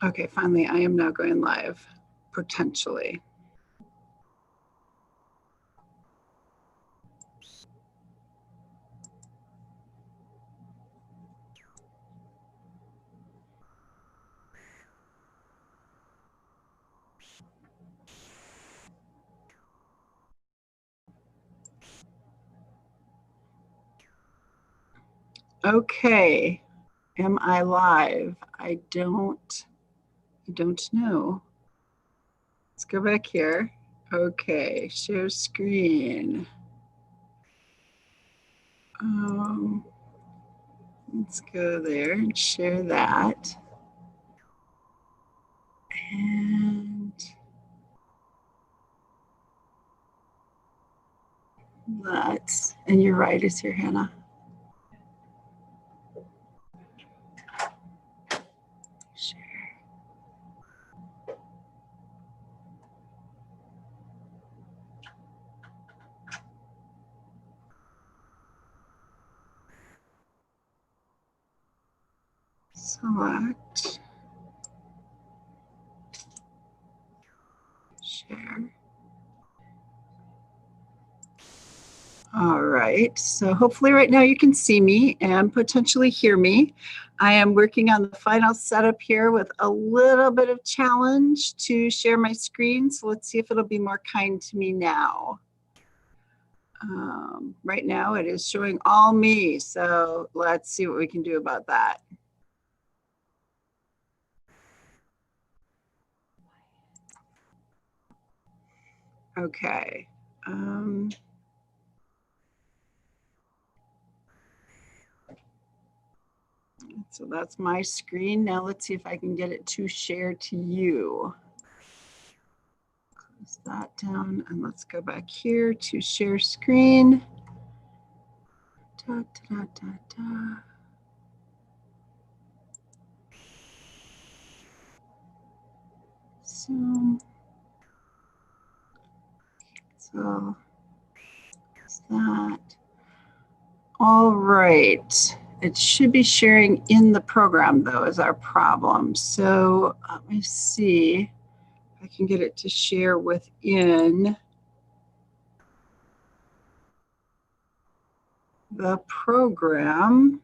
Okay, finally, I am now going live, potentially. Okay, am I live? I don't know. Let's go back here. Okay, share screen. Let's go there and share that. And let's, and you're right, it's here, Hannah. Share. Select. Share. All right, so hopefully right now you can see me and potentially hear me. I am working on the final setup here with a little bit of challenge to share my screen. So let's see if it'll be more kind to me now. Right now it is showing all me. So let's see what we can do about that. Okay. So that's my screen. Now let's see if I can get it to share to you. Close that down and let's go back here to share screen. Da, da, da, da. Zoom. So that's that. All right. It should be sharing in the program though is our problem. So let me see if I can get it to share within the program.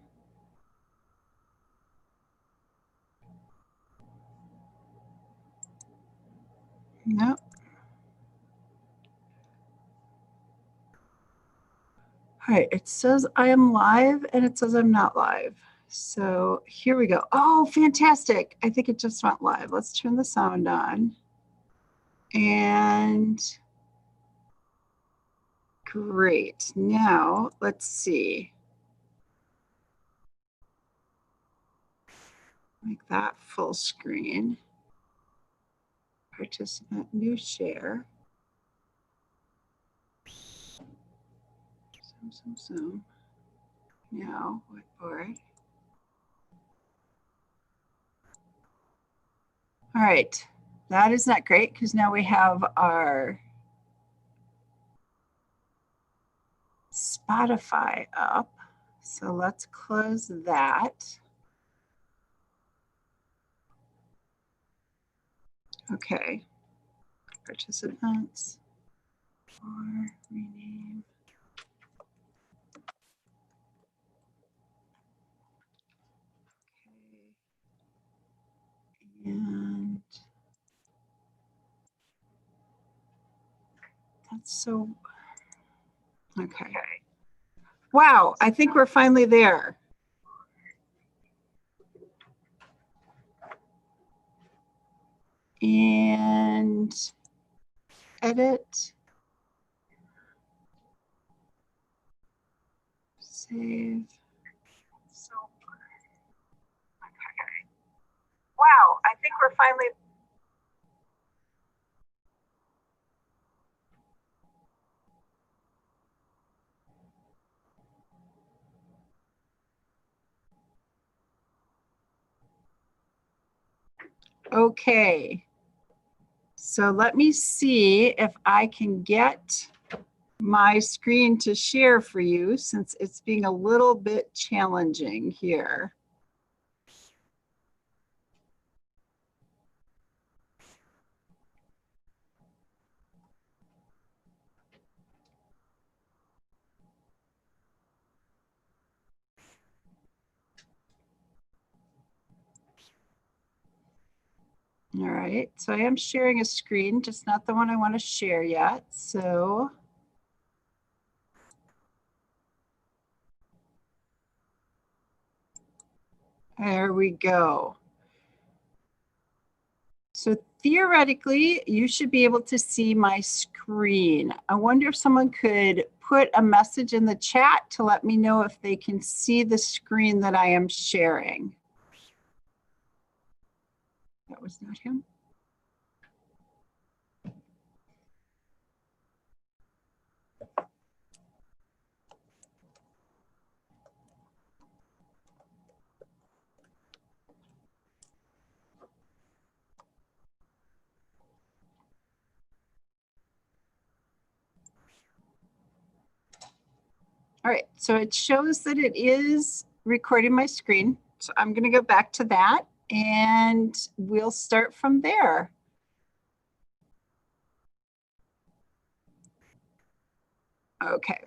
Nope. All right, it says I am live and it says I'm not live. So here we go. Oh, fantastic. I think it just went live. Let's turn the sound on. And great. Now let's see. Make that full screen. Participant, new share. Zoom. Now, whiteboard. All right, that is not great because now we have our Spotify up. So let's close that. Okay, participants, or rename. Okay. And that's so, okay. Wow, I think we're finally there. And edit. Save. So, okay. Wow, I think we're finally. Okay. So let me see if I can get my screen to share for you since it's being a little bit challenging here. All right, so I am sharing a screen, just not the one I want to share yet. So there we go. So theoretically, you should be able to see my screen. I wonder if someone could put a message in the chat to let me know if they can see the screen that I am sharing. That was not him. All right, so it shows that it is recording my screen. So I'm going to go back to that and we'll start from there. Okay,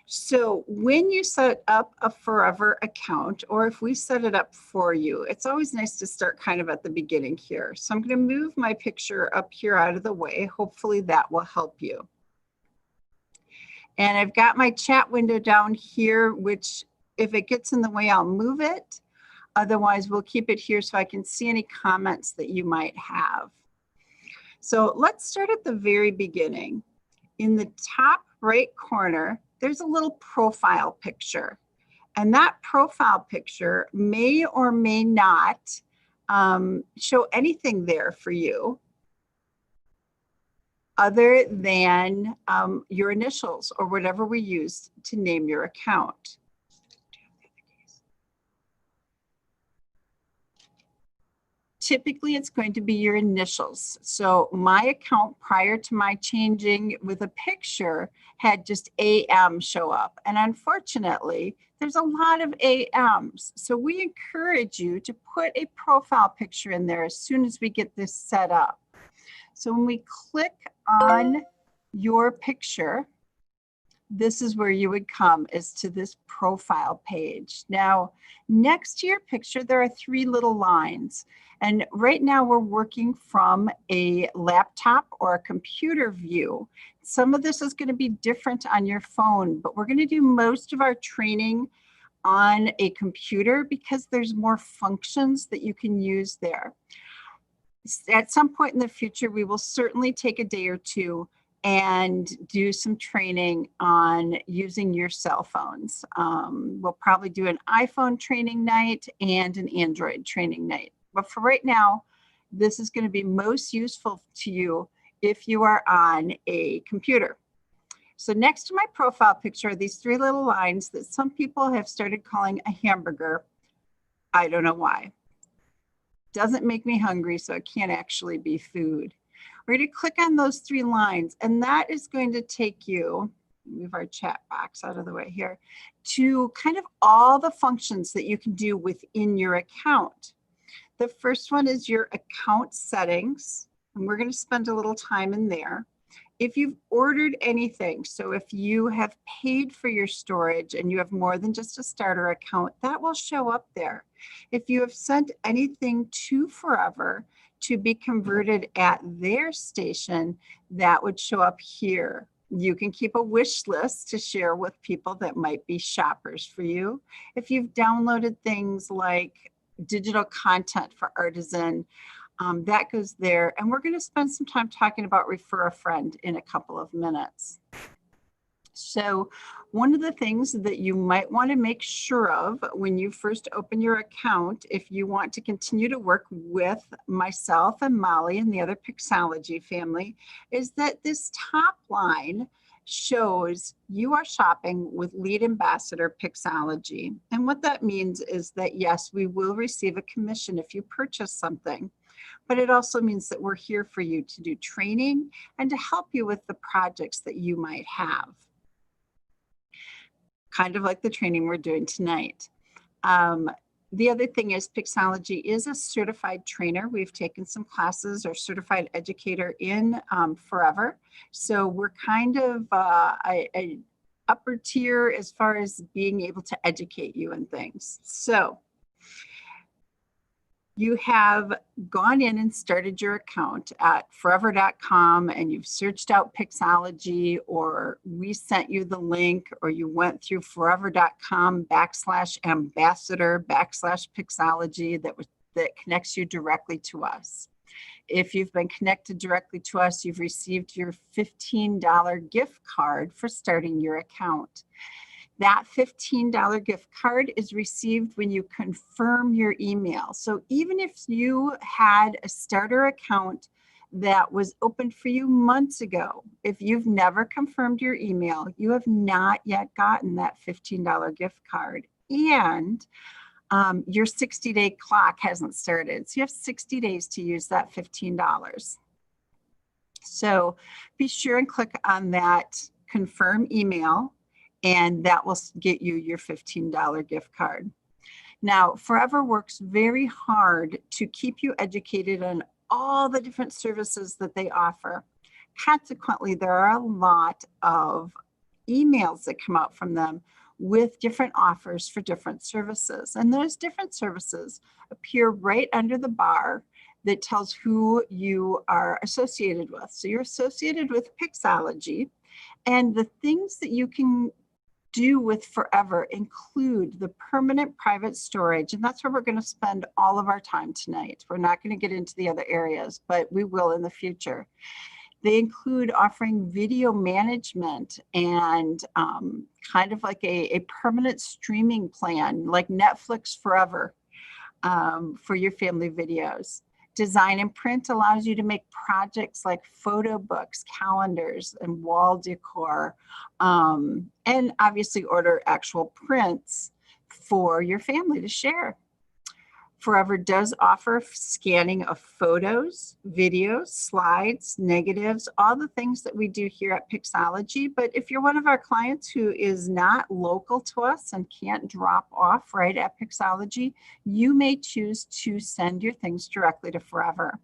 so when you set up a Forever account, or if we set it up for you, it's always nice to start kind of at the beginning here. So I'm going to move my picture up here out of the way. Hopefully that will help you. And I've got my chat window down here, which if it gets in the way, I'll move it. Otherwise, we'll keep it here so I can see any comments that you might have. So let's start at the very beginning. In the top right corner, there's a little profile picture. And that profile picture may or may not show anything there for you other than your initials or whatever we use to name your account. Typically, it's going to be your initials. So my account prior to my changing with a picture had just AM show up. And unfortunately, there's a lot of AMs. So we encourage you to put a profile picture in there as soon as we get this set up. So when we click on your picture, this is where you would come, is to this profile page. Now, next to your picture, there are 3 little lines. And right now we're working from a laptop or a computer view. Some of this is going to be different on your phone, but we're going to do most of our training on a computer because there's more functions that you can use there. At some point in the future, we will certainly take a day or two and do some training on using your cell phones. We'll probably do an iPhone training night and an Android training night. But for right now, this is going to be most useful to you if you are on a computer. So next to my profile picture are these 3 little lines that some people have started calling a hamburger. I don't know why. Doesn't make me hungry, so it can't actually be food. We're going to click on those 3 lines, and that is going to take you, move our chat box out of the way here, to kind of all the functions that you can do within your account. The first one is your account settings, and we're going to spend a little time in there. If you've ordered anything, so if you have paid for your storage and you have more than just a starter account, that will show up there. If you have sent anything to Forever to be converted at their station, that would show up here. You can keep a wish list to share with people that might be shoppers for you. If you've downloaded things like digital content for Artisan, that goes there. And we're going to spend some time talking about Refer a Friend in a couple of minutes. So one of the things that you might want to make sure of when you first open your account, if you want to continue to work with myself and Molly and the other Pixologie family, is that this top line shows you are shopping with lead ambassador Pixologie. And what that means is that, yes, we will receive a commission if you purchase something, but it also means that we're here for you to do training and to help you with the projects that you might have. Kind of like the training we're doing tonight. The other thing is Pixologie is a certified trainer. We've taken some classes or certified educator in Forever. So we're kind of a upper tier as far as being able to educate you and things. So you have gone in and started your account at forever.com and you've searched out Pixologie, or we sent you the link, or you went through forever.com/ambassador/Pixologie that connects you directly to us. If you've been connected directly to us, you've received your $15 gift card for starting your account. That $15 gift card is received when you confirm your email. So even if you had a starter account that was opened for you months ago, if you've never confirmed your email, you have not yet gotten that $15 gift card. And your 60-day clock hasn't started. So you have 60 days to use that $15. So be sure and click on that confirm email, and that will get you your $15 gift card. Now, Forever works very hard to keep you educated on all the different services that they offer. Consequently, there are a lot of emails that come out from them with different offers for different services. And those different services appear right under the bar that tells who you are associated with. So you're associated with Pixologie, and the things that you can do with Forever include the permanent private storage, and that's where we're going to spend all of our time tonight. We're not going to get into the other areas, but we will in the future. They include offering video management and kind of like a permanent streaming plan, like Netflix Forever, for your family videos. Design and print allows you to make projects like photo books, calendars, and wall decor, and obviously order actual prints for your family to share. Forever does offer scanning of photos, videos, slides, negatives, all the things that we do here at Pixologie. But if you're one of our clients who is not local to us and can't drop off right at Pixologie, you may choose to send your things directly to Forever.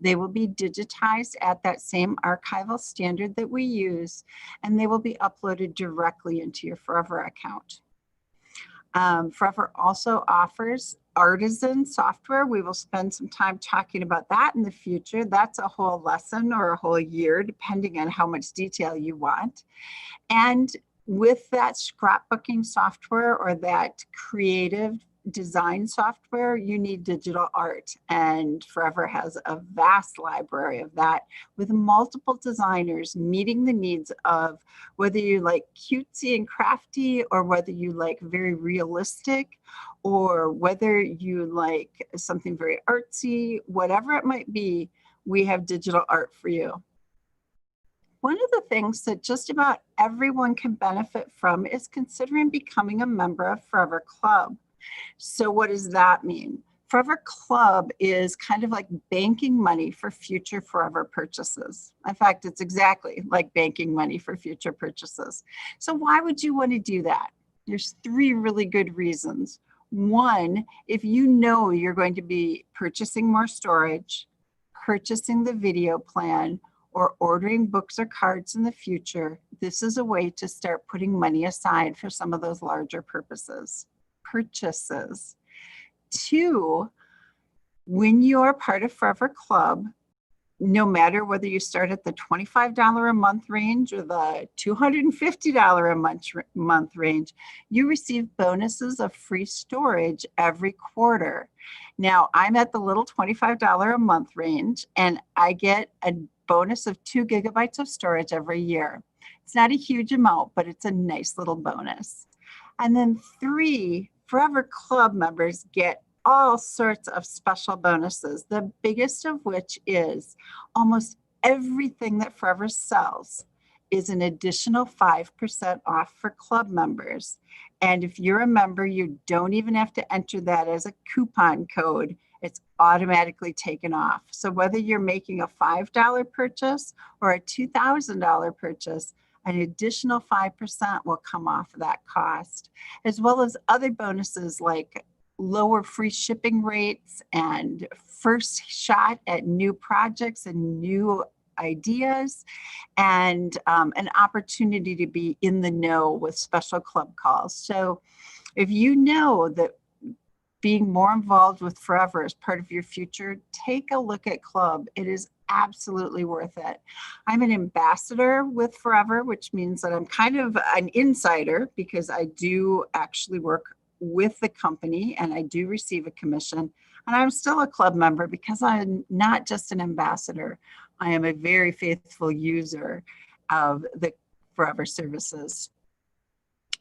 They will be digitized at that same archival standard that we use, and they will be uploaded directly into your Forever account. Forever also offers Artisan Software. We will spend some time talking about that in the future. That's a whole lesson or a whole year, depending on how much detail you want. And with that scrapbooking software or that creative design software, you need digital art, and Forever has a vast library of that with multiple designers meeting the needs of whether you like cutesy and crafty, or whether you like very realistic, or whether you like something very artsy. Whatever it might be, we have digital art for you. One of the things that just about everyone can benefit from is considering becoming a member of Forever Club. So what does that mean? Forever Club is kind of like banking money for future Forever purchases. In fact, it's exactly like banking money for future purchases. So why would you want to do that? There's 3 really good reasons. One, if you know you're going to be purchasing more storage, purchasing the video plan, or ordering books or cards in the future, this is a way to start putting money aside for some of those larger purchases. 2, when you're part of Forever Club, no matter whether you start at the $25 a month range or the $250 a month range, you receive bonuses of free storage every quarter. Now, I'm at the little $25 a month range, and I get a bonus of 2 gigabytes of storage every year. It's not a huge amount, but it's a nice little bonus. And then 3, Forever Club members get all sorts of special bonuses, the biggest of which is almost everything that Forever sells is an additional 5% off for club members. And if you're a member, you don't even have to enter that as a coupon code. It's automatically taken off. So whether you're making a $5 purchase or a $2,000 purchase, an additional 5% will come off of that cost, as well as other bonuses like lower free shipping rates and first shot at new projects and new ideas, and an opportunity to be in the know with special club calls. So if you know that being more involved with Forever as part of your future, take a look at Club. It is absolutely worth it. I'm an ambassador with Forever, which means that I'm kind of an insider because I do actually work with the company and I do receive a commission. And I'm still a club member because I'm not just an ambassador. I am a very faithful user of the Forever services.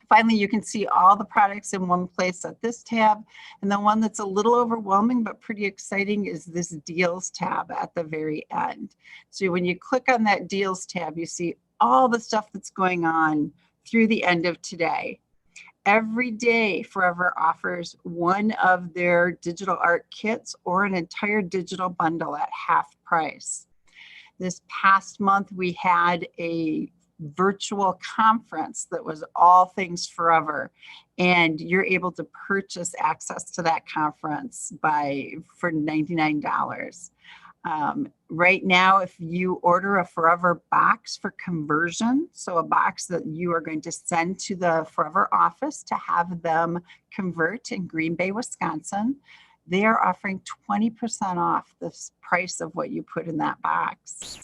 Finally, you can see all the products in one place at this tab. And the one that's a little overwhelming but pretty exciting is this Deals tab at the very end. So when you click on that Deals tab, you see all the stuff that's going on through the end of today. Every day, Forever offers one of their digital art kits or an entire digital bundle at half price. This past month, we had a virtual conference that was all things Forever, and you're able to purchase access to that conference for $99. Right now, if you order a Forever box for conversion, so a box that you are going to send to the Forever office to have them convert in Green Bay, Wisconsin, they are offering 20% off the price of what you put in that box.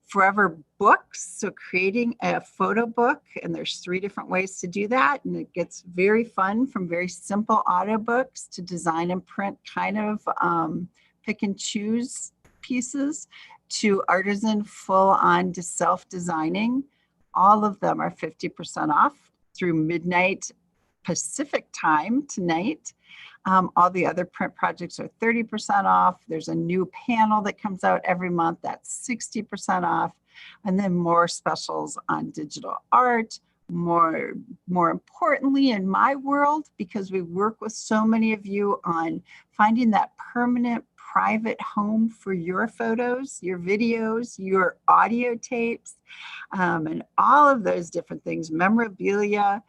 Forever books, so creating a photo book, and there's 3 different ways to do that, and it gets very fun, from very simple auto books to design and print kind of pick and choose pieces to artisan full-on self-designing. All of them are 50% off through midnight Pacific time tonight. All the other print projects are 30% off. There's a new panel that comes out every month that's 60% off. And then more specials on digital art. More importantly, in my world, because we work with so many of you on finding that permanent private home for your photos, your videos, your audio tapes, and all of those different things, memorabilia.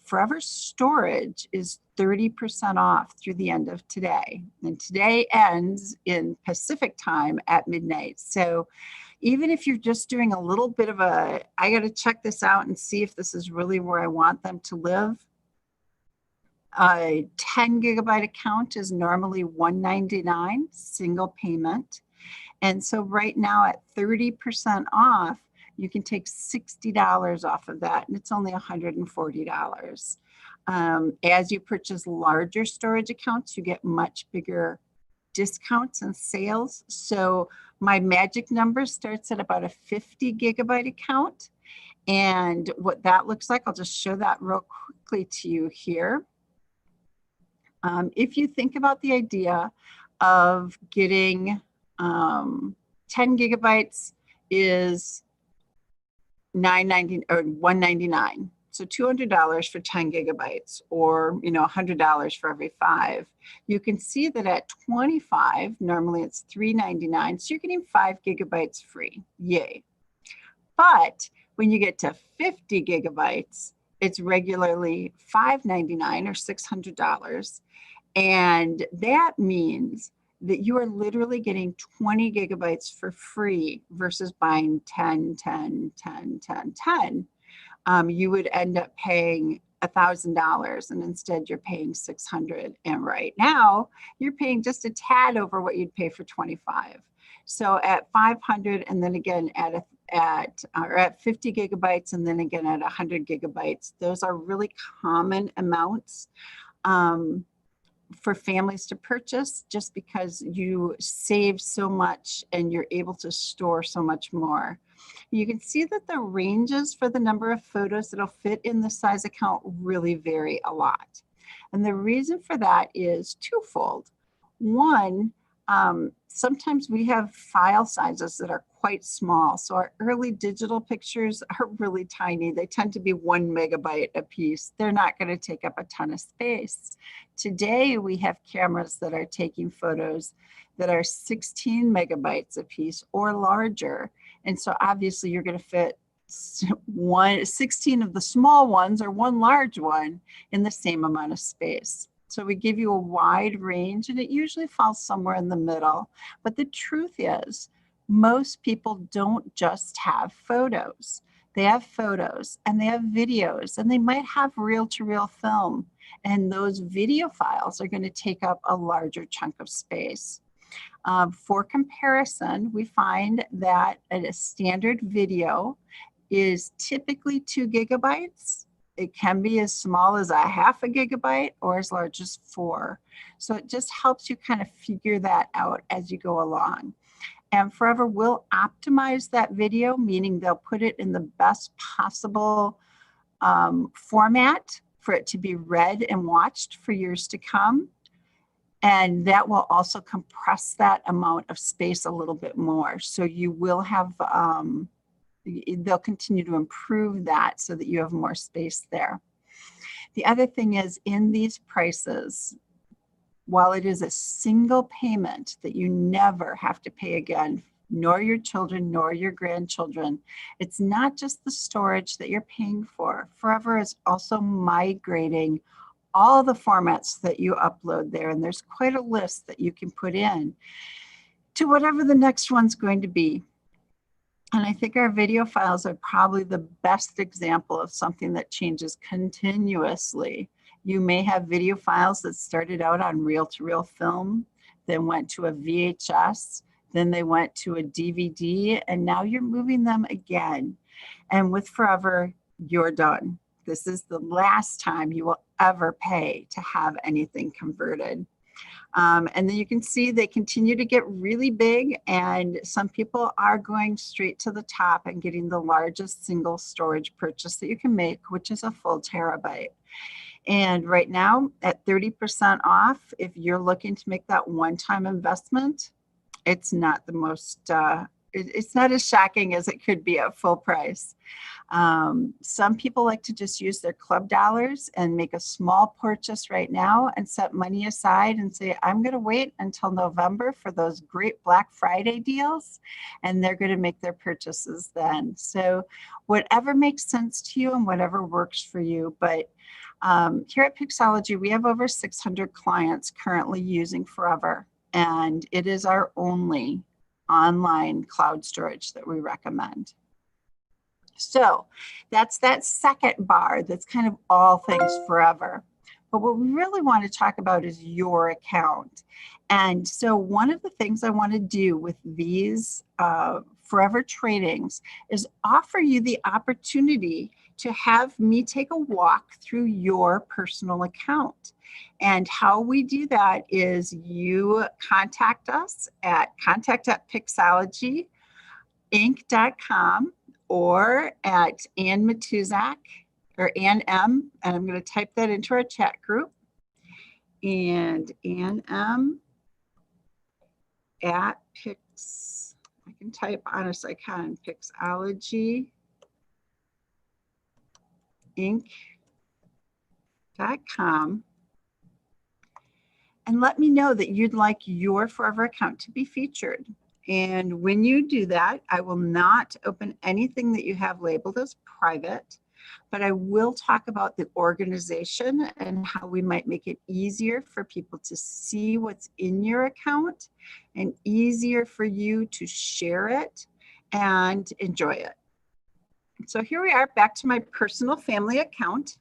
Forever Storage is 30% off through the end of today. And today ends in Pacific time at midnight. So even if you're just doing a little bit of I got to check this out and see if this is really where I want them to live. A 10 gigabyte account is normally $199, single payment. And so right now at 30% off, you can take $60 off of that, and it's only $140. As you purchase larger storage accounts, you get much bigger discounts and sales. So my magic number starts at about a 50 gigabyte account. And what that looks like, I'll just show that real quickly to you here. If you think about the idea of getting 10 gigabytes is $9.90 or $199. So $200 for 10 gigabytes, or $100 for every 5. You can see that at 25, normally it's $3.99. So you're getting 5 gigabytes free. Yay. But when you get to 50 gigabytes, it's regularly $5.99 or $600. And that means that you are literally getting 20 gigabytes for free versus buying 10, 10, 10, 10, 10. You would end up paying $1,000, and instead you're paying $600. And right now you're paying just a tad over what you'd pay for 25. So at 500, and then again at 50 gigabytes, and then again at 100 gigabytes, those are really common amounts for families to purchase, just because you save so much and you're able to store so much more. You can see that the ranges for the number of photos that'll fit in the size account really vary a lot. And the reason for that is twofold. One, sometimes we have file sizes that are quite small. So our early digital pictures are really tiny. They tend to be 1 megabyte a piece. They're not going to take up a ton of space. Today, we have cameras that are taking photos that are 16 megabytes a piece or larger. And so obviously you're going to fit 16 of the small ones or one large one in the same amount of space. So we give you a wide range, and it usually falls somewhere in the middle. But the truth is, most people don't just have photos. they have photos, and they have videos, and they might have reel-to-reel film. And those video files are going to take up a larger chunk of space. For comparison, we find that a standard video is typically 2 gigabytes. It can be as small as a 0.5 gigabyte or as large as 4. So it just helps you kind of figure that out as you go along. And Forever will optimize that video, meaning they'll put it in the best possible format for it to be read and watched for years to come. And that will also compress that amount of space a little bit more. So you will have, they'll continue to improve that so that you have more space there. The other thing is, in these prices, while it is a single payment that you never have to pay again, nor your children, nor your grandchildren, it's not just the storage that you're paying for. Forever is also migrating all the formats that you upload there, and there's quite a list that you can put in to whatever the next one's going to be. And I think our video files are probably the best example of something that changes continuously. You may have video files that started out on reel-to-reel film, then went to a VHS, then they went to a DVD, and now you're moving them again. And with Forever, you're done. This is the last time you will ever pay to have anything converted. And then you can see they continue to get really big, and some people are going straight to the top and getting the largest single storage purchase that you can make, which is a full terabyte. And right now at 30% off, if you're looking to make that one-time investment, it's not the most, it's not as shocking as it could be at full price. Some people like to just use their club dollars and make a small purchase right now and set money aside and say, I'm going to wait until November for those great Black Friday deals, and they're going to make their purchases then. So whatever makes sense to you and whatever works for you. But here at Pixologie, we have over 600 clients currently using Forever, and it is our only online cloud storage that we recommend. So that's that second bar that's kind of all things Forever. But what we really want to talk about is your account. And so one of the things I want to do with these Forever trainings is offer you the opportunity to have me take a walk through your personal account. And how we do that is you contact us at contact@pixologieinc.com or at Ann Matuzak or Ann M, and I'm going to type that into our chat group. And Ann M at Pix, I can type honest I can, Pixologieinc.com. And let me know that you'd like your Forever account to be featured. And when you do that, I will not open anything that you have labeled as private, but I will talk about the organization and how we might make it easier for people to see what's in your account and easier for you to share it and enjoy it. So here we are back to my personal family account.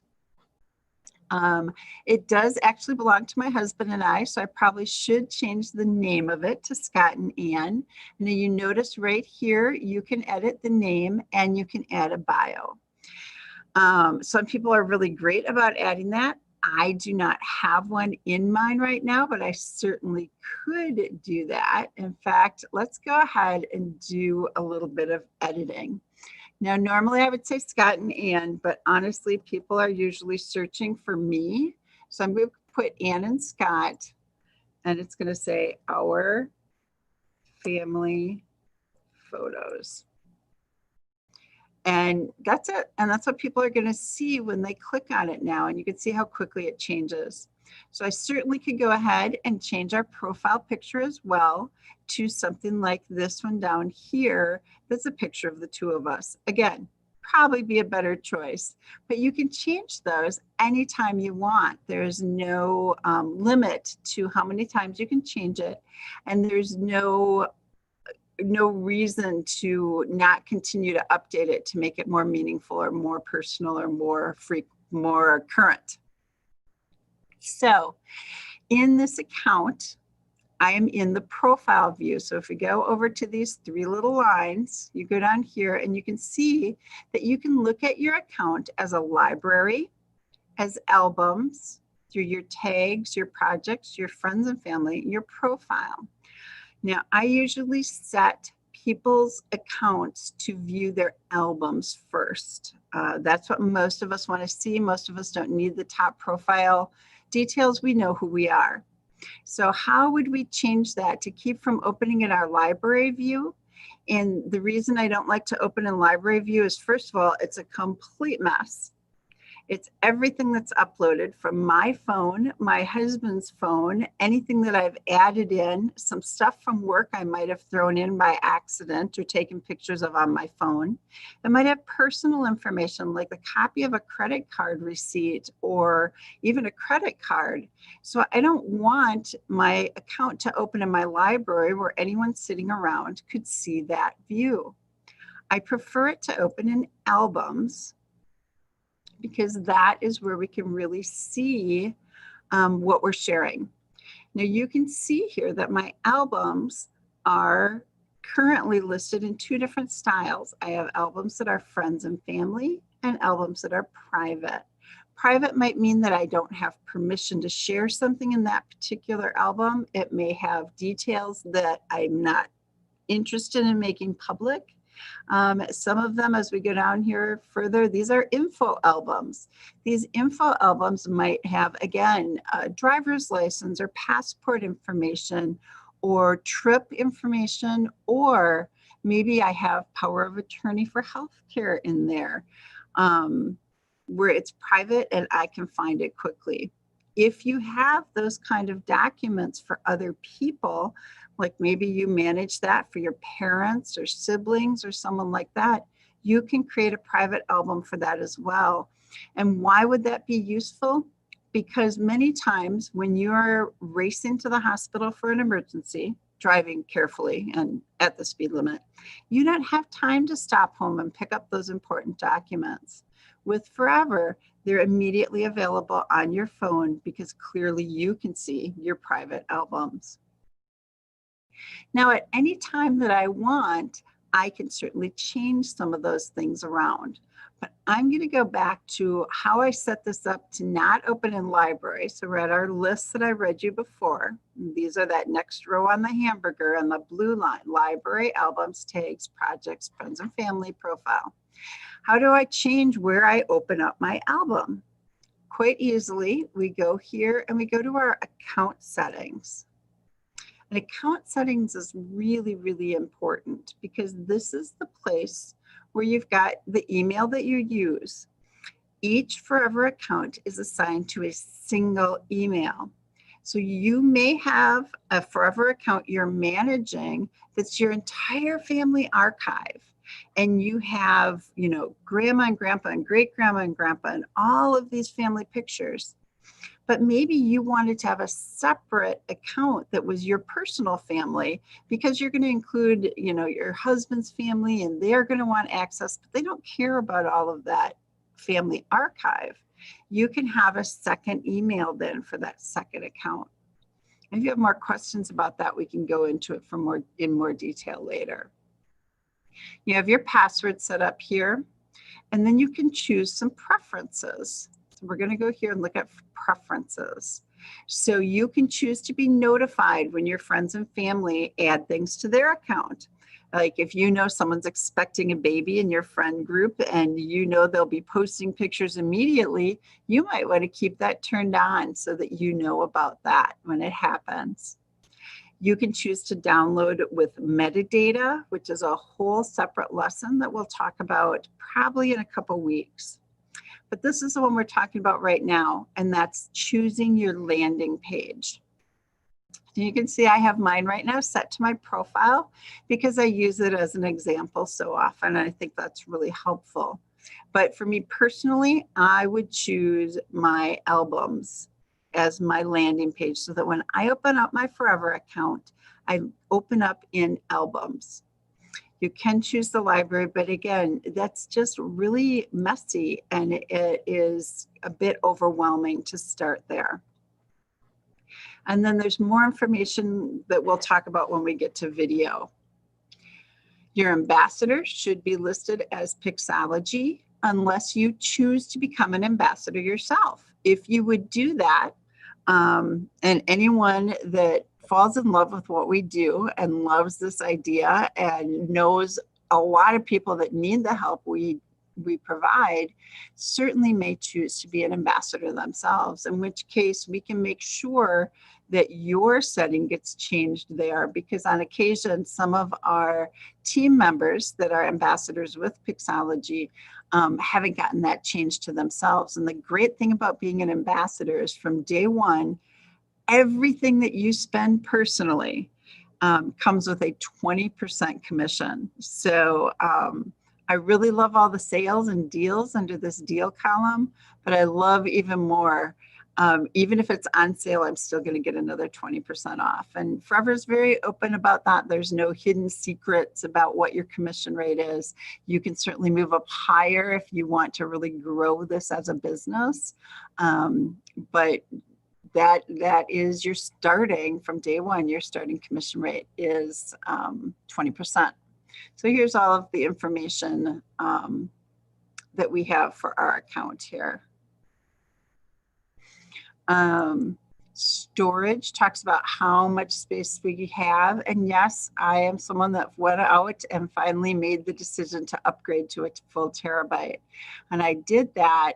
It does actually belong to my husband and I, so I probably should change the name of it to Scott and Ann. And then you notice right here, you can edit the name and you can add a bio. Some people are really great about adding that. I do not have one in mind right now, but I certainly could do that. In fact, let's go ahead and do a little bit of editing. Now, normally I would say Scott and Ann, but honestly, people are usually searching for me. So I'm going to put Ann and Scott, and it's going to say our family photos. And that's it. And that's what people are going to see when they click on it now. And you can see how quickly it changes. So I certainly could go ahead and change our profile picture as well to something like this one down here. That's a picture of the two of us. Again, probably be a better choice, but you can change those anytime you want. There's no limit to how many times you can change it. And there's no no reason to not continue to update it to make it more meaningful or more personal or more current. So in this account, I am in the profile view. So if we go over to these three little lines, you go down here and you can see that you can look at your account as a library, as albums, through your tags, your projects, your friends and family, your profile. Now, I usually set people's accounts to view their albums first. That's what most of us want to see. Most of us don't need the top profile details. We know who we are. So how would we change that to keep from opening in our library view? And the reason I don't like to open in library view is, first of all, it's a complete mess. It's everything that's uploaded from my phone, my husband's phone, anything that I've added in, some stuff from work I might have thrown in by accident or taken pictures of on my phone. It might have personal information like a copy of a credit card receipt or even a credit card. So I don't want my account to open in my library where anyone sitting around could see that view. I prefer it to open in albums, because that is where we can really see what we're sharing. Now you can see here that my albums are currently listed in two different styles. I have albums that are friends and family and albums that are private. Private might mean that I don't have permission to share something in that particular album. It may have details that I'm not interested in making public. Some of them, as we go down here further, these are info albums. These info albums might have, again, driver's license or passport information or trip information, or maybe I have power of attorney for healthcare in there, where it's private and I can find it quickly. If you have those kind of documents for other people, like maybe you manage that for your parents or siblings or someone like that, you can create a private album for that as well. And why would that be useful? Because many times when you're racing to the hospital for an emergency, driving carefully and at the speed limit, you don't have time to stop home and pick up those important documents. With Forever, they're immediately available on your phone because clearly you can see your private albums. Now, at any time that I want, I can certainly change some of those things around. But I'm going to go back to how I set this up to not open in library. So we're at our list that I read you before. These are that next row on the hamburger and the blue line: library, albums, tags, projects, friends and family, profile. How do I change where I open up my album? Quite easily, we go here and we go to our account settings. And account settings is really, really important because this is the place where you've got the email that you use. Each Forever account is assigned to a single email. So you may have a Forever account you're managing that's your entire family archive. And you have, you know, grandma and grandpa and great grandma and grandpa and all of these family pictures. But maybe you wanted to have a separate account that was your personal family because you're going to include, you know, your husband's family and they're going to want access, but they don't care about all of that family archive. You can have a second email then for that second account. And if you have more questions about that, we can go into it in more detail later. You have your password set up here, and then you can choose some preferences. So we're going to go here and look at preferences. So you can choose to be notified when your friends and family add things to their account. Like if you know someone's expecting a baby in your friend group and you know they'll be posting pictures immediately, you might want to keep that turned on so that you know about that when it happens. You can choose to download with metadata, which is a whole separate lesson that we'll talk about probably in a couple weeks. But this is the one we're talking about right now, and that's choosing your landing page. You can see I have mine right now set to my profile because I use it as an example so often, and I think that's really helpful. But for me personally, I would choose my albums. as my landing page so that when I open up my Forever account, I open up in albums. You can choose the library, but again, that's just really messy and it is a bit overwhelming to start there. And then there's more information that we'll talk about when we get to video. Your ambassador should be listed as Pixologie unless you choose to become an ambassador yourself. If you would do that, and anyone that falls in love with what we do and loves this idea and knows a lot of people that need the help we provide, certainly may choose to be an ambassador themselves, in which case we can make sure that your setting gets changed there, because on occasion, some of our team members that are ambassadors with Pixologie haven't gotten that changed to themselves. And the great thing about being an ambassador is from day one, everything that you spend personally comes with a 20% commission. So I really love all the sales and deals under this deal column, but I love even more, even if it's on sale, I'm still going to get another 20% off. And Forever is very open about that. There's no hidden secrets about what your commission rate is. You can certainly move up higher if you want to really grow this as a business. But that is your starting from day one, your starting commission rate is 20%. So here's all of the information that we have for our account here. Storage talks about how much space we have. And yes, I am someone that went out and finally made the decision to upgrade to a full terabyte. And I did that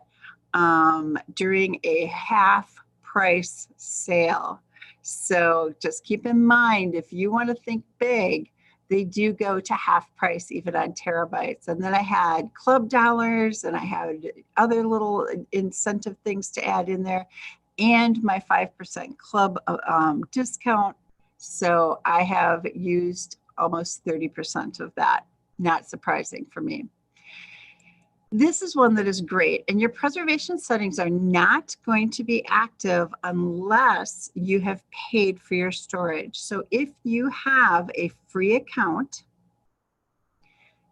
during a half price sale. So just keep in mind, if you want to think big, they do go to half price even on terabytes. And then I had club dollars and I had other little incentive things to add in there and my 5% club discount. So I have used almost 30% of that. Not surprising for me. This is one that is great, and your preservation settings are not going to be active unless you have paid for your storage. So if you have a free account,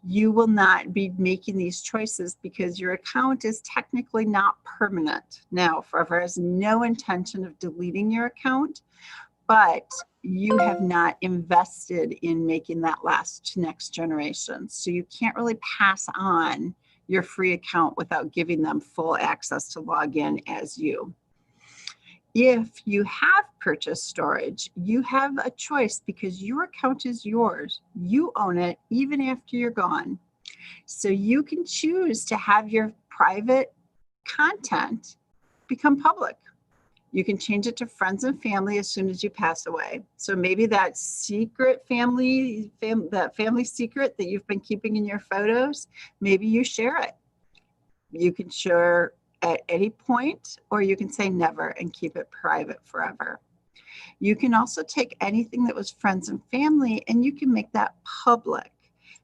you will not be making these choices because your account is technically not permanent. Now, Forever has no intention of deleting your account, but you have not invested in making that last to next generation. So you can't really pass on your free account without giving them full access to log in as you. If you have purchased storage, you have a choice because your account is yours. You own it even after you're gone. So you can choose to have your private content become public. You can change it to friends and family as soon as you pass away. So maybe that secret that family secret that you've been keeping in your photos, maybe you share it. You can share at any point, or you can say never and keep it private forever. You can also take anything that was friends and family and you can make that public.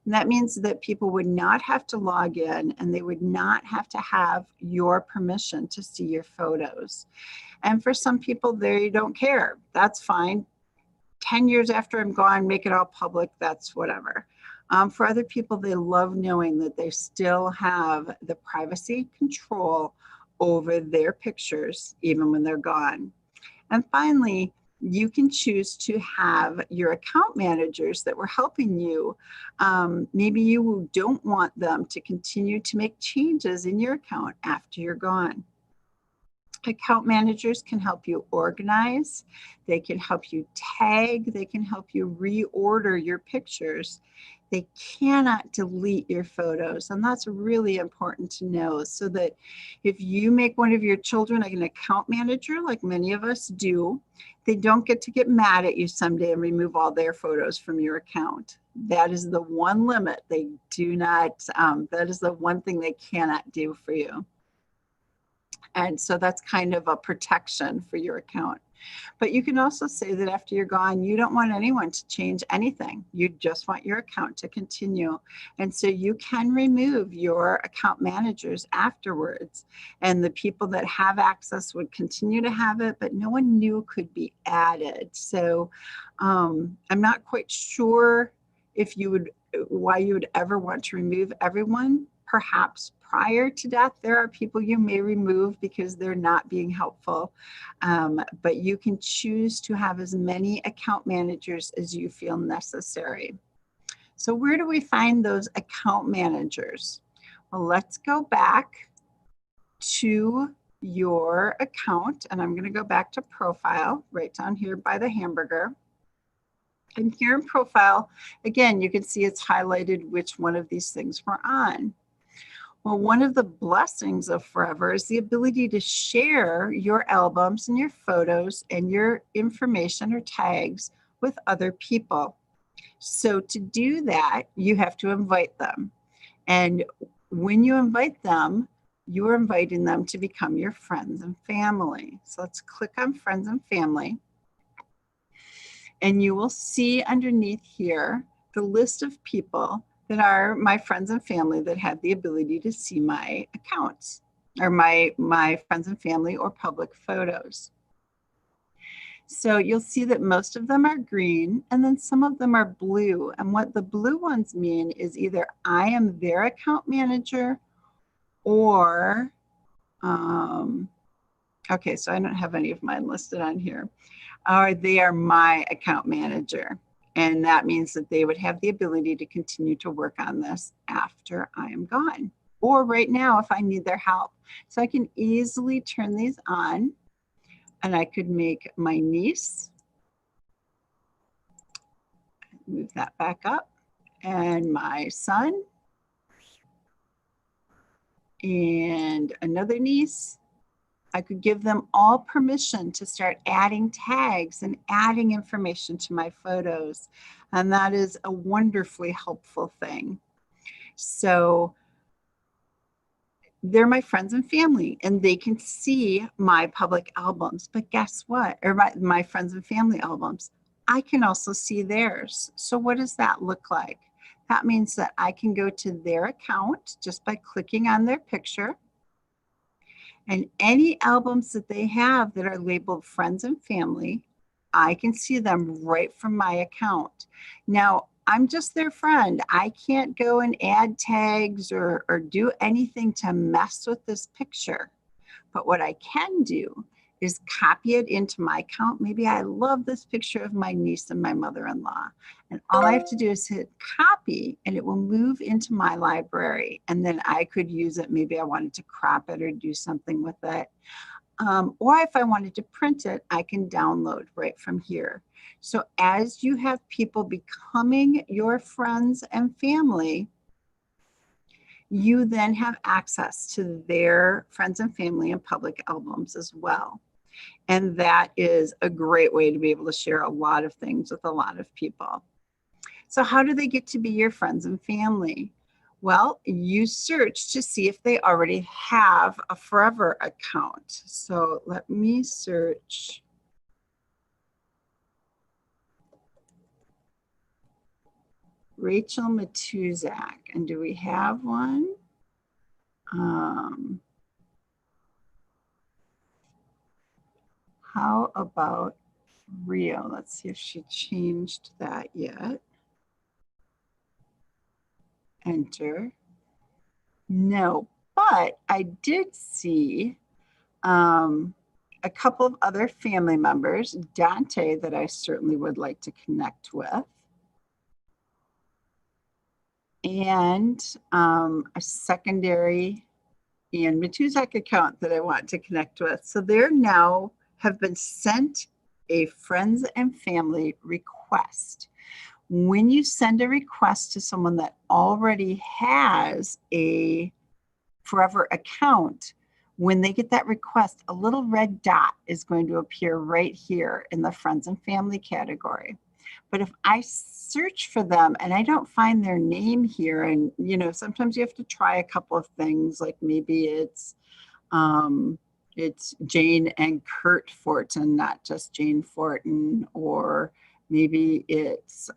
And that means that people would not have to log in and they would not have to have your permission to see your photos. And for some people, they don't care. That's fine. 10 years after I'm gone, make it all public. That's whatever. For other people, they love knowing that they still have the privacy control over their pictures, even when they're gone. And finally, you can choose to have your account managers that were helping you. Maybe you don't want them to continue to make changes in your account after you're gone. Account managers can help you organize, they can help you tag, they can help you reorder your pictures. They cannot delete your photos, and that's really important to know, so that if you make one of your children an account manager, like many of us do, they don't get to get mad at you someday and remove all their photos from your account. That is the one limit. They do not, that is the one thing they cannot do for you. And so that's kind of a protection for your account. But you can also say that after you're gone, you don't want anyone to change anything. You just want your account to continue. And so you can remove your account managers afterwards. And the people that have access would continue to have it, but no one new could be added. So I'm not quite sure if you would, why you would ever want to remove everyone. Perhaps prior to death, there are people you may remove because they're not being helpful. But you can choose to have as many account managers as you feel necessary. So where do we find those account managers? Well, let's go back to your account, and I'm going to go back to profile right down here by the hamburger. And here in profile, again, you can see it's highlighted which one of these things we're on. Well, one of the blessings of Forever is the ability to share your albums and your photos and your information or tags with other people. So to do that, you have to invite them. And when you invite them, you're inviting them to become your friends and family. So let's click on Friends and Family. And you will see underneath here the list of people that are my friends and family that have the ability to see my accounts or my friends and family or public photos. So you'll see that most of them are green and then some of them are blue. And what the blue ones mean is either I am their account manager or, okay, so I don't have any of mine listed on here, or they are my account manager. And that means that they would have the ability to continue to work on this after I am gone, or right now if I need their help. So I can easily turn these on, and I could make my niece, move that back up, and my son, and another niece. I could give them all permission to start adding tags and adding information to my photos. And that is a wonderfully helpful thing. So they're my friends and family, and they can see my public albums. But guess what? Or my friends and family albums. I can also see theirs. So what does that look like? That means that I can go to their account just by clicking on their picture. And any albums that they have that are labeled friends and family, I can see them right from my account. Now, I'm just their friend. I can't go and add tags or do anything to mess with this picture. But what I can do is copy it into my account. Maybe I love this picture of my niece and my mother-in-law. And all I have to do is hit copy and it will move into my library. And then I could use it. Maybe I wanted to crop it or do something with it. Or if I wanted to print it, I can download right from here. So as you have people becoming your friends and family, you then have access to their friends and family and public albums as well. And that is a great way to be able to share a lot of things with a lot of people. So how do they get to be your friends and family? Well, you search to see if they already have a Forever account. So let me search. Rachel Matuzak, and do we have one? How about Rio? Let's see if she changed that yet. Enter. No, but I did see a couple of other family members, Dante, that I certainly would like to connect with, and a secondary Ian Matuzak account that I want to connect with. So they're now have been sent a friends and family request. When you send a request to someone that already has a Forever account, when they get that request, a little red dot is going to appear right here in the friends and family category. But if I search for them and I don't find their name here, and you know, sometimes you have to try a couple of things, like maybe it's it's Jane and Kurt Fortin, not just Jane Fortin, or maybe it's,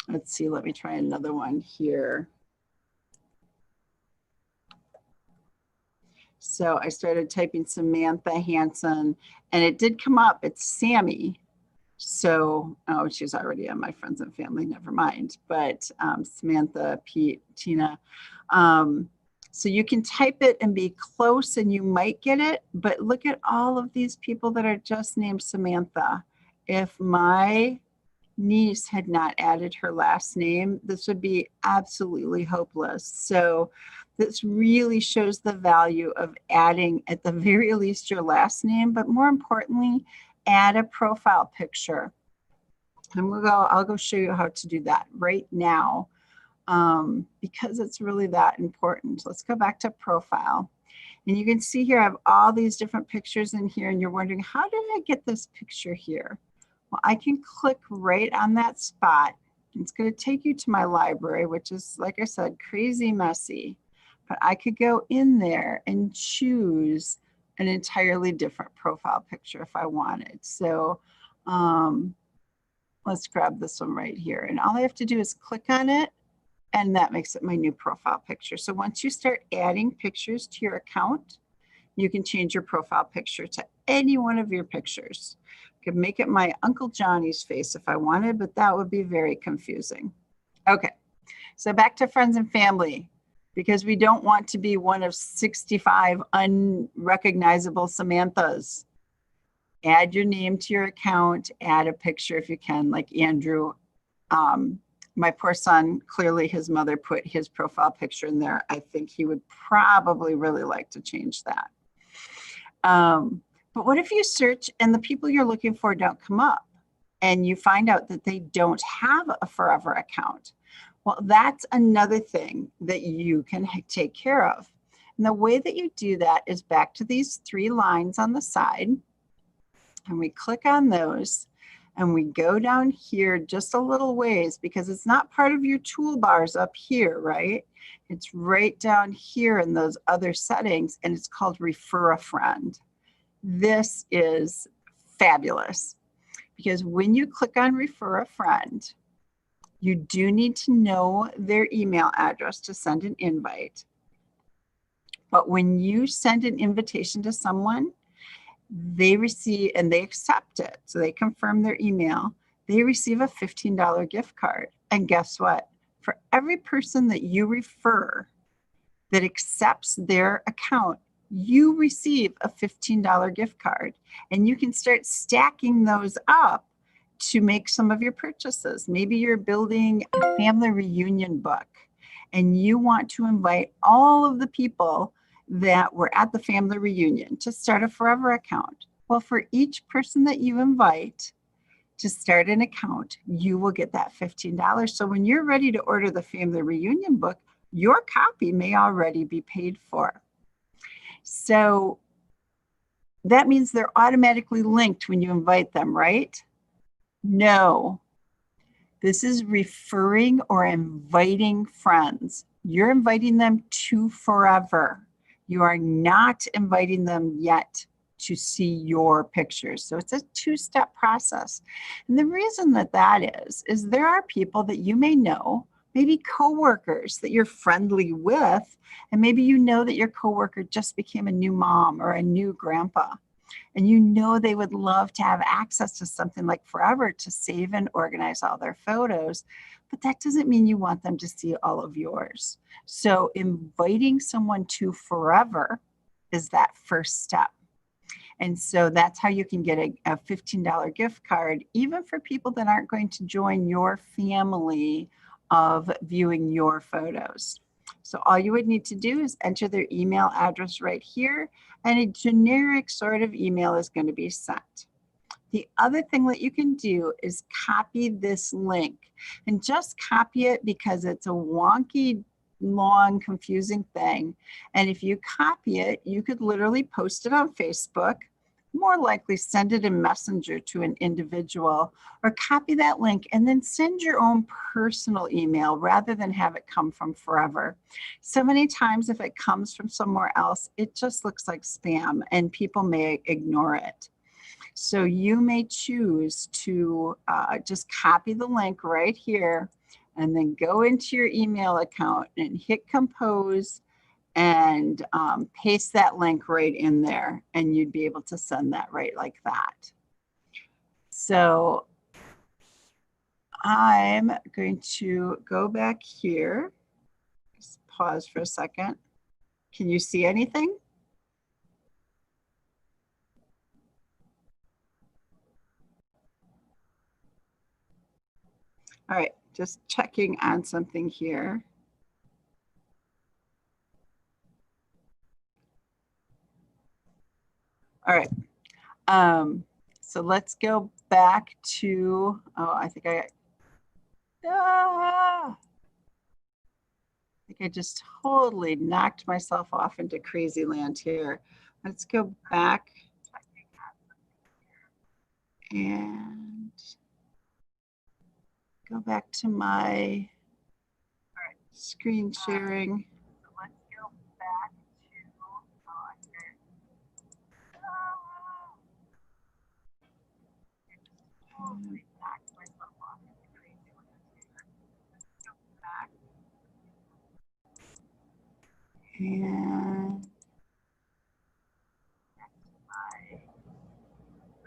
let's see, let me try another one here. So I started typing Samantha Hansen, and it did come up. It's Sammy. So, oh, she's already on my friends and family, never mind. But Samantha, Pete, Tina. So you can type it and be close and you might get it, but look at all of these people that are just named Samantha. If my niece had not added her last name, this would be absolutely hopeless. So this really shows the value of adding at the very least your last name, but more importantly, add a profile picture. And I'll go show you how to do that right now because it's really that important. Let's go back to profile. And you can see here I have all these different pictures in here, and you're wondering, how did I get this picture here? Well, I can click right on that spot. It's going to take you to my library, which is, like I said, crazy messy. But I could go in there and choose an entirely different profile picture if I wanted. So let's grab this one right here. And all I have to do is click on it, and that makes it my new profile picture. So once you start adding pictures to your account, you can change your profile picture to any one of your pictures. I could make it my Uncle Johnny's face if I wanted, but that would be very confusing. Okay, so back to friends and family, because we don't want to be one of 65 unrecognizable Samanthas. Add your name to your account, add a picture if you can, like Andrew. My poor son, clearly his mother put his profile picture in there. I think he would probably really like to change that. But what if you search and the people you're looking for don't come up and you find out that they don't have a Forever account? Well, that's another thing that you can take care of. And the way that you do that is back to these 3 lines on the side, and we click on those. And we go down here just a little ways because it's not part of your toolbars up here, right? It's right down here in those other settings, and it's called Refer a Friend. This is fabulous because when you click on Refer a Friend, you do need to know their email address to send an invite. But when you send an invitation to someone, they receive, and they accept it, so they confirm their email, they receive a $15 gift card. And guess what? For every person that you refer that accepts their account, you receive a $15 gift card. And you can start stacking those up to make some of your purchases. Maybe you're building a family reunion book and you want to invite all of the people that were at the family reunion to start a Forever account. Well, for each person that you invite to start an account, you will get that $15. So when you're ready to order the family reunion book, your copy may already be paid for. So that means they're automatically linked when you invite them, right? No. This is referring or inviting friends. You're inviting them to Forever. You are not inviting them yet to see your pictures. So it's a 2-step process. And the reason that is there are people that you may know, maybe coworkers that you're friendly with, and maybe you know that your coworker just became a new mom or a new grandpa. And you know they would love to have access to something like Forever to save and organize all their photos, but that doesn't mean you want them to see all of yours. So inviting someone to Forever is that first step. And so that's how you can get a $15 gift card, even for people that aren't going to join your family of viewing your photos. So all you would need to do is enter their email address right here, and a generic sort of email is going to be sent. The other thing that you can do is copy this link, and just copy it because it's a wonky, long, confusing thing. And if you copy it, you could literally post it on Facebook, more likely send it in Messenger to an individual or copy that link and then send your own personal email rather than have it come from Forever. So many times if it comes from somewhere else, it just looks like spam and people may ignore it. So you may choose to just copy the link right here and then go into your email account and hit compose and paste that link right in there, and you'd be able to send that right like that. So I'm going to go back here. Just pause for a second. Can you see anything? All right, just checking on something here. All right, so let's go back to, I think I just totally knocked myself off into crazy land here. Let's go back and go back to my screen sharing. So let's go back to and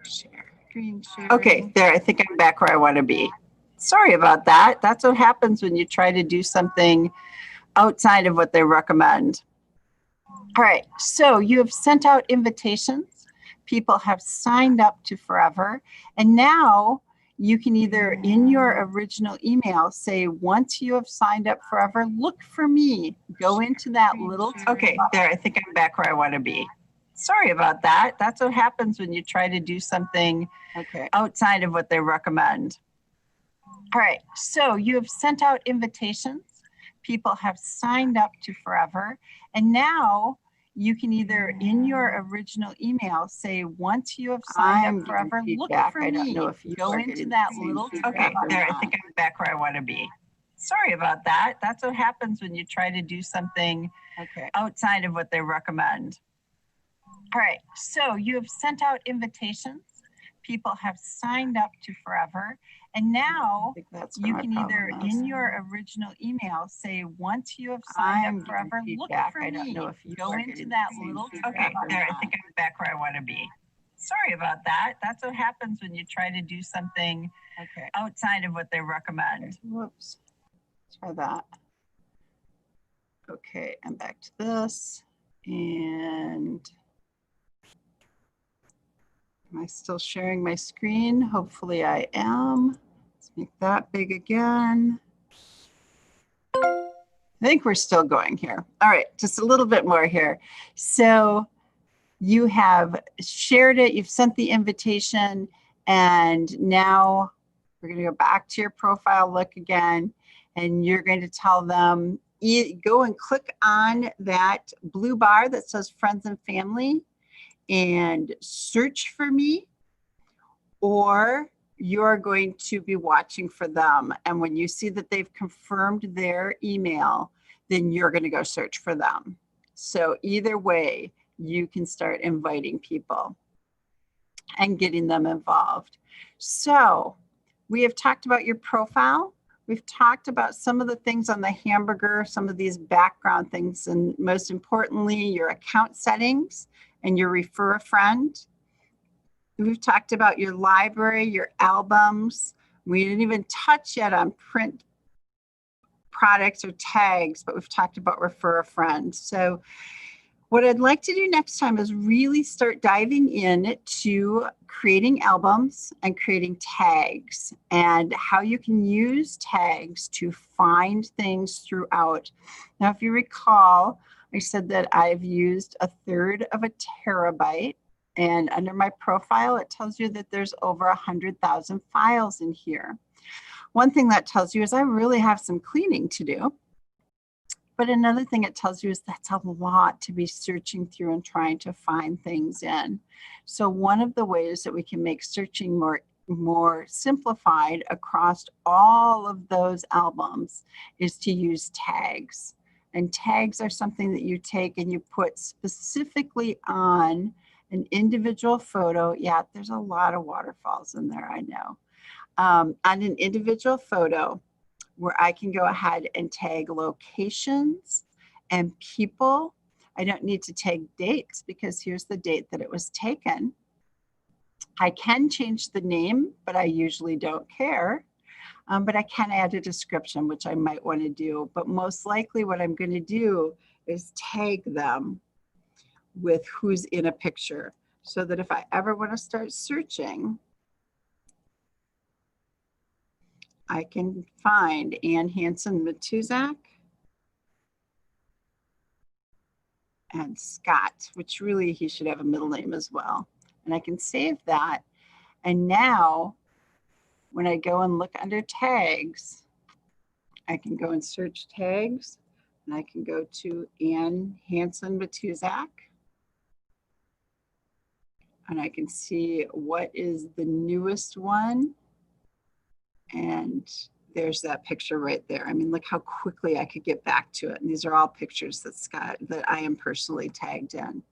screen share. Okay, there, I think I'm back where I want to be. Sorry about that. That's what happens when you try to do something outside of what they recommend. All right, so you have sent out invitations. People have signed up to Forever, and now you can either in your original email say, once you have signed up Forever, look for me. Go into that little, okay, there, I think I'm back where I want to be. Sorry about that. That's what happens when you try to do something outside of what they recommend. All right, so you have sent out invitations. People have signed up to Forever, and now you can either in your original email say, once you have signed up Forever, look for me. I don't know if you go into that little, okay, there, I think I'm back where I want to be. Sorry about that. That's what happens when you try to do something outside of what they recommend. All right, so you have sent out invitations. People have signed up to Forever, and now you can either in your original email say, once you have signed up Forever, look for me. Go into that little, okay, there, I think I'm back where I want to be. Sorry about that. That's what happens when you try to do something outside of what they recommend. Whoops, try that. Okay, I'm back to this, and am I still sharing my screen? Hopefully I am. Let's make that big again. I think we're still going here. All right, just a little bit more here. So you have shared it, you've sent the invitation, and now we're going to go back to your profile, look again, and you're going to tell them, go and click on that blue bar that says Friends and Family and search for me, or you're going to be watching for them. And when you see that they've confirmed their email, then you're going to go search for them. So either way, you can start inviting people and getting them involved. So we have talked about your profile. We've talked about some of the things on the hamburger, some of these background things, and most importantly, your account settings and your refer a friend. We've talked about your library, your albums. We didn't even touch yet on print products or tags, but we've talked about refer a friend. So what I'd like to do next time is really start diving in to creating albums and creating tags and how you can use tags to find things throughout. Now, if you recall, I said that I've used 1/3 of a terabyte, and under my profile, it tells you that there's over 100,000 files in here. One thing that tells you is I really have some cleaning to do. But another thing it tells you is that's a lot to be searching through and trying to find things in. So one of the ways that we can make searching more simplified across all of those albums is to use tags. And tags are something that you take and you put specifically on an individual photo. Yeah, there's a lot of waterfalls in there, I know. On an individual photo where I can go ahead and tag locations and people. I don't need to tag dates because here's the date that it was taken. I can change the name, but I usually don't care. But I can add a description, which I might want to do. But most likely what I'm going to do is tag them with who's in a picture so that if I ever want to start searching, I can find Ann Hansen-Matuzak and Scott, which really he should have a middle name as well. And I can save that. And now when I go and look under tags, I can go and search tags and I can go to Ann Hansen-Matuzak and I can see what is the newest one. And there's that picture right there. I mean, look how quickly I could get back to it. And these are all pictures that I am personally tagged in.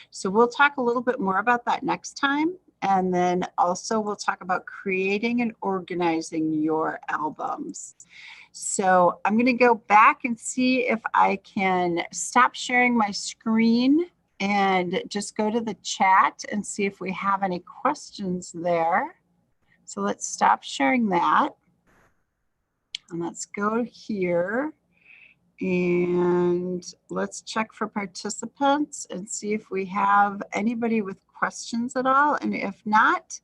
So we'll talk a little bit more about that next time. And then also we'll talk about creating and organizing your albums. So I'm going to go back and see if I can stop sharing my screen and just go to the chat and see if we have any questions there. So let's stop sharing that. And let's go here and let's check for participants and see if we have anybody with questions at all. And if not,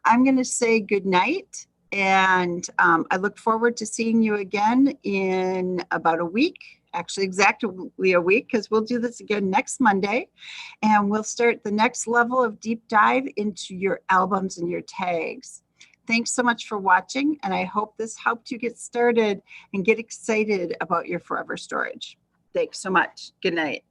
I'm going to say good night. And I look forward to seeing you again in about a week, actually exactly a week, because we'll do this again next Monday. And we'll start the next level of deep dive into your albums and your tags. Thanks so much for watching, and I hope this helped you get started and get excited about your forever storage. Thanks so much. Good night.